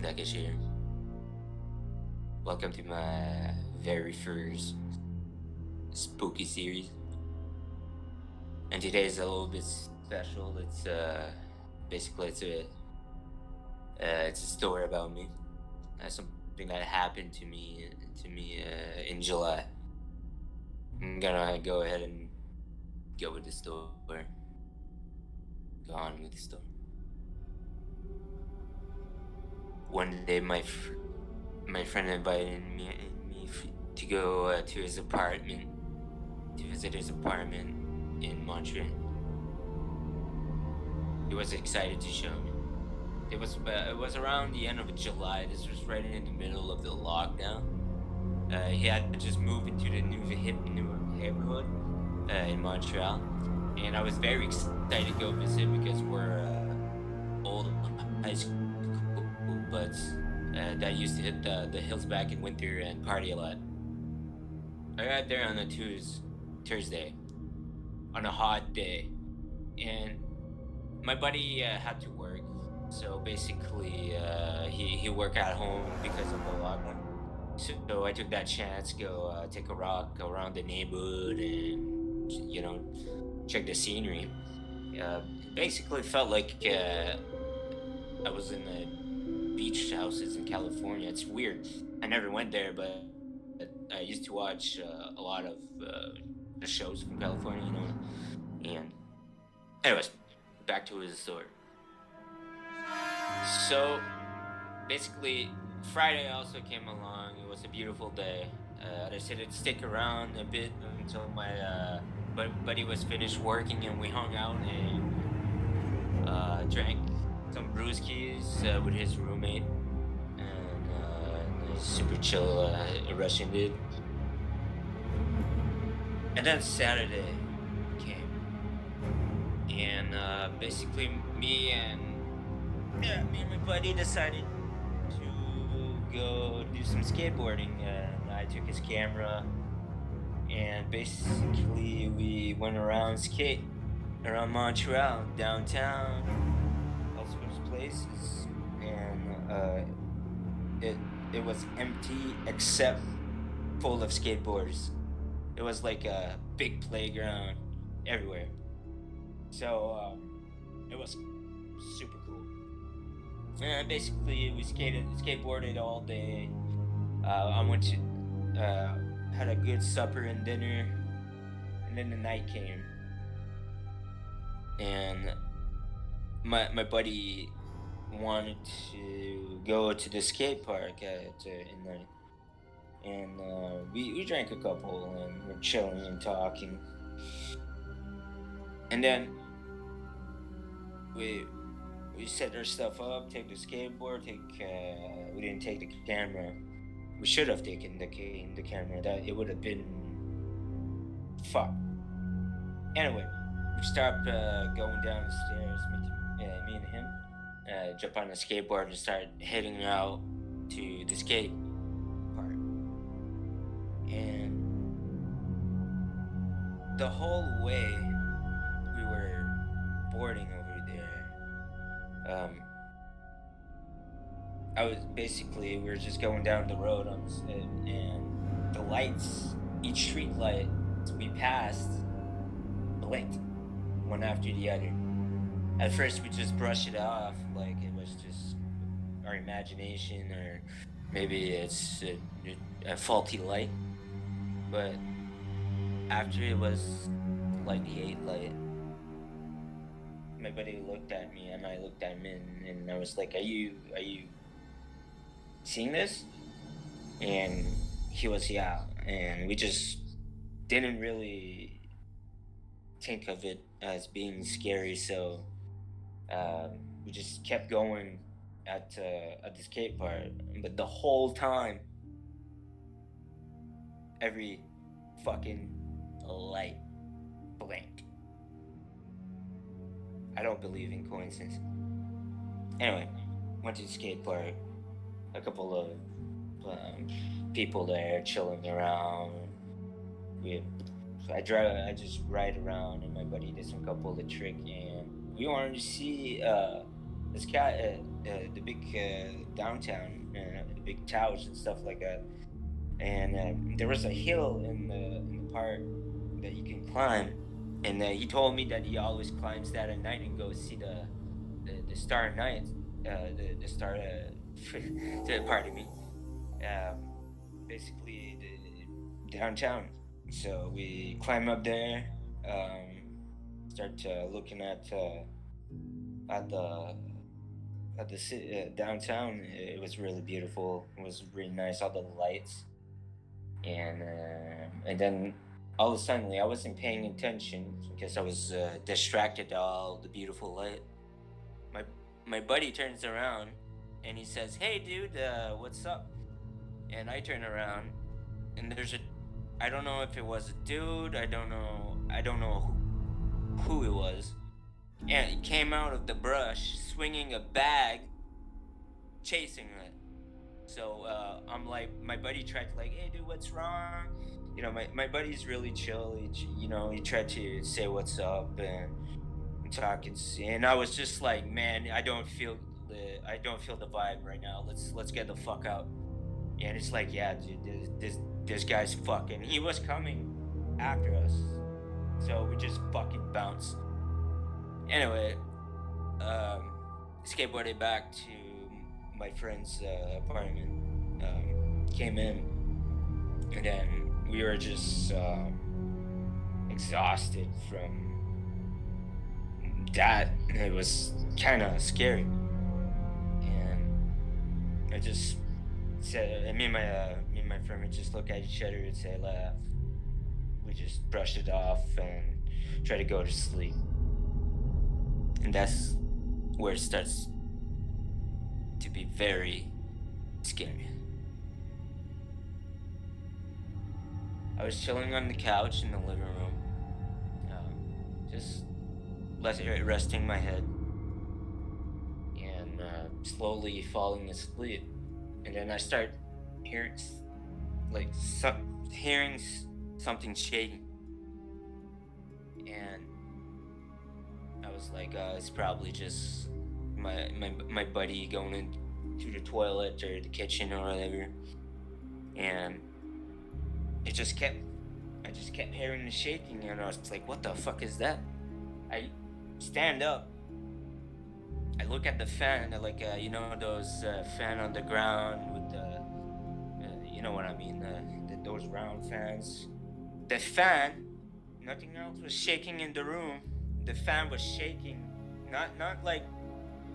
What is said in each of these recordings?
Kish here. Welcome to my very first spooky series. And today is a little bit special. It's basically it's a story about me. Something that happened to me in July. I'm gonna go ahead and go with the story. Go on with the story. One day, my friend invited me to go to his apartment to visit his apartment in Montreal. He was excited to show me. It was around the end of July. This was right in the middle of the lockdown. He had just moved into the new neighborhood in Montreal, and I was very excited to go visit because we're old high school buds that used to hit the hills back in winter and party a lot. I got there on a Thursday on a hot day, and my buddy had to work, so basically he worked at home because of the lockdown. So I took that chance, go take a walk around the neighborhood and check the scenery. Basically felt like I was in the beach houses in California. It's weird. I never went there, but I used to watch a lot of the shows from California, And anyways, back to his story. So basically, Friday also came along. It was a beautiful day. I said I'd stick around a bit until my buddy was finished working, and we hung out and drank some brewskis with his roommate, and super chill Russian dude. And then Saturday came, and basically me and my buddy decided to go do some skateboarding. And I took his camera, and basically we went around Montreal, downtown, all sorts of places, and it was empty except full of skateboarders. It was like a big playground everywhere. So it was super cool. And basically, we skateboarded all day. I went to had a good supper and dinner, and then the night came, and my buddy wanted to go to the skate park in night, and we drank a couple and we're chilling and talking, and then we we set our stuff up, take the skateboard, we didn't take the camera. We should have taken the camera. That it would have been fuck. Anyway, we stopped going down the stairs. Me and him jump on the skateboard and start heading out to the skate park. And the whole way we were boarding over there, I was basically we were just going down the road and the lights, each street light we passed, blinked one after the other. At first, we just brushed it off like it was just our imagination, or maybe it's a faulty light. But after it was like the eighth light, my buddy looked at me and I looked at him, and I was like, "Are you seeing this?" And he was, "Yeah." And we just didn't really think of it as being scary, so we just kept going at the skate park. But the whole time, every fucking light blinked. I don't believe in coincidence. Anyway, went to the skate park. A couple of people there chilling around. We, I just ride around, and my buddy did some couple of trick, and we wanted to see this guy, the big downtown, the big towers and stuff like that. And there was a hill in the part that you can climb, and he told me that he always climbs that at night and goes see the star night, the star. Pardon me. Um, Basically the downtown. So we climb up there, start looking at the downtown. It was really beautiful. It was really nice. All the lights, and then all of a sudden I wasn't paying attention because I was distracted by all the beautiful light. My my buddy turns around and he says, "Hey, dude, what's up?" And I turn around and there's a I don't know if it was a dude. I don't know who it was. And he came out of the brush swinging a bag, chasing it. So I'm like, my buddy tried to like, hey dude, what's wrong? My buddy's really chill. He tried to say what's up and talk and I was just like, man, I don't feel the vibe right now. Let's get the fuck out. And it's like, yeah, dude, this guy's fucking. He was coming after us, so we just fucking bounced. Anyway, um, skateboarded back to my friend's apartment. Came in, and then we were just exhausted from that. It was kind of scary, and I just said, me and my friend would just look at each other and say, laugh. We just brushed it off and try to go to sleep. And that's where it starts to be very scary. I was chilling on the couch in the living room, just resting my head and slowly falling asleep. And then I start hearing, like, hearing something shaking. And I was like, it's probably just my buddy going into the toilet or the kitchen or whatever. And I just kept hearing the shaking, and I was like, what the fuck is that? I stand up. I look at the fan, like those fan on the ground with the, you know what I mean, those round fans. The fan, nothing else was shaking in the room. The fan was shaking, not like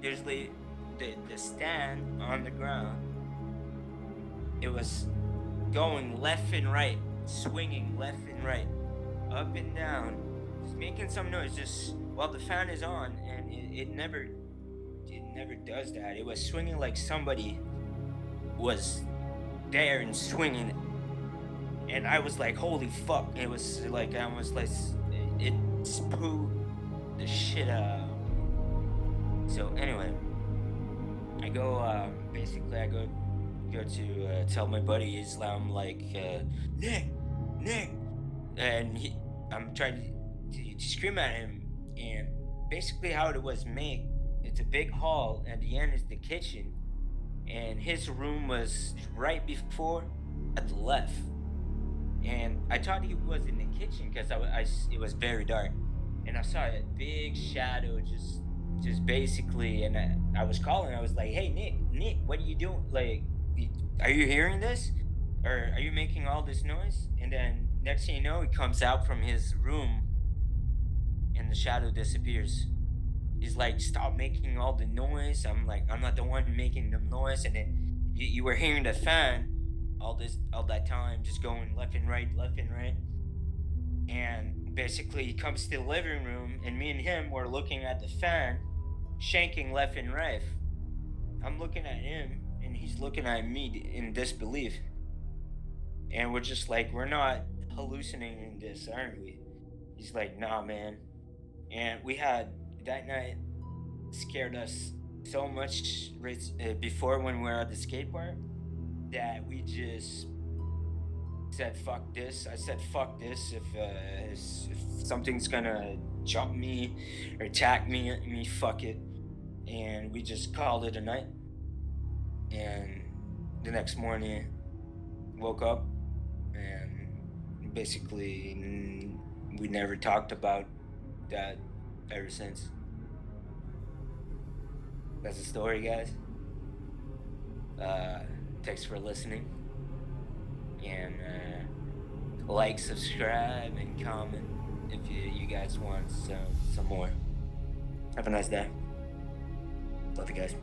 usually the stand on the ground. It was going left and right, swinging left and right, up and down, just making some noise. Just while the fan is on, and it never does that. It was swinging like somebody was there and swinging, and I was like, holy fuck! It was like I was like, it spooked the shit out. So anyway, I go basically I go to tell my buddy Islam like Nick, and I'm trying to scream at him, and basically how it was made. It's a big hall, and the end is the kitchen, and his room was right before at the left. And I thought he was in the kitchen because it was very dark, and I saw a big shadow just basically, and I was calling. I was like, "Hey, Nick, what are you doing? Like, are you hearing this, or are you making all this noise?" And then next thing you know, he comes out from his room, and the shadow disappears. He's like, "Stop making all the noise." I'm like, "I'm not the one making the noise." And then you were hearing the fan all that time, just going left and right, left and right. And basically, he comes to the living room, and me and him were looking at the fan, shanking left and right. I'm looking at him, and he's looking at me in disbelief. And we're just like, we're not hallucinating this, aren't we? He's like, nah, man. And we had that night scared us so much before when we were at the skate park that we just said fuck this. I said fuck this. If something's gonna jump me or attack me, fuck it. and we just called it a night. And the next morning, woke up, and basically we never talked about that ever since. That's the story, guys. Thanks for listening, and like, subscribe, and comment if you guys want some more. Have a nice day. Love you guys.